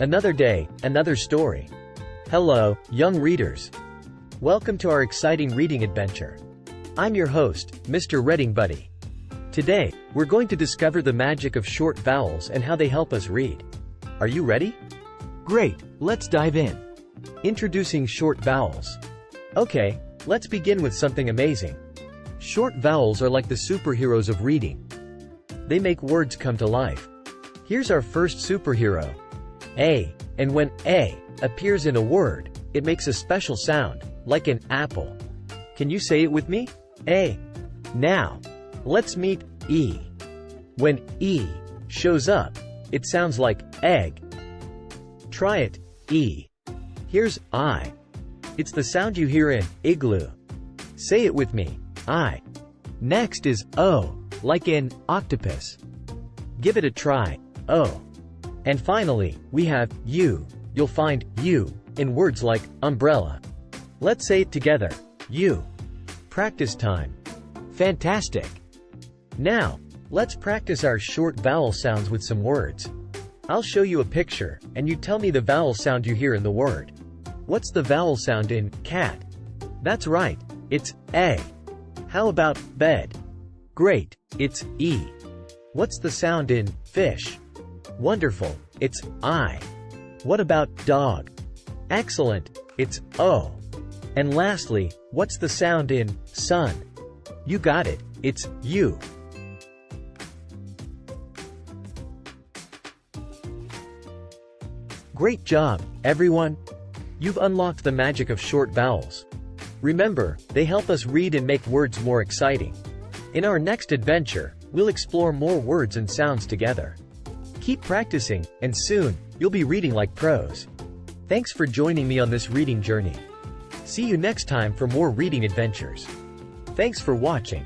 Another day, another story. Hello, young readers. Welcome to our exciting reading adventure. I'm your host, Mr. Reading Buddy. Today, we're going to discover the magic of short vowels and how they help us read. Are you ready? Great, let's dive in. Introducing short vowels. Okay, let's begin with something amazing. Short vowels are like the superheroes of reading. They make words come to life. Here's our first superhero, A. And when A appears in a word, it makes a special sound, like an apple. Can you say it with me? A. Now, let's meet E. When E shows up, it sounds like egg. Try it, E. Here's I. It's the sound you hear in igloo. Say it with me, I. Next is O, like in octopus. Give it a try, O. And finally, we have U. You'll find U in words like umbrella. Let's say it together, U. Practice time. Fantastic. Now, let's practice our short vowel sounds with some words. I'll show you a picture, and you tell me the vowel sound you hear in the word. What's the vowel sound in cat? That's right, it's A. How about bed? Great, it's E. What's the sound in fish? Wonderful, it's I. What about dog? Excellent, it's O. And lastly, what's the sound in sun? You got it, it's U. Great job, everyone! You've unlocked the magic of short vowels. Remember, they help us read and make words more exciting. In our next adventure, we'll explore more words and sounds together. Keep practicing, and soon, you'll be reading like pros. Thanks for joining me on this reading journey. See you next time for more reading adventures. Thanks for watching.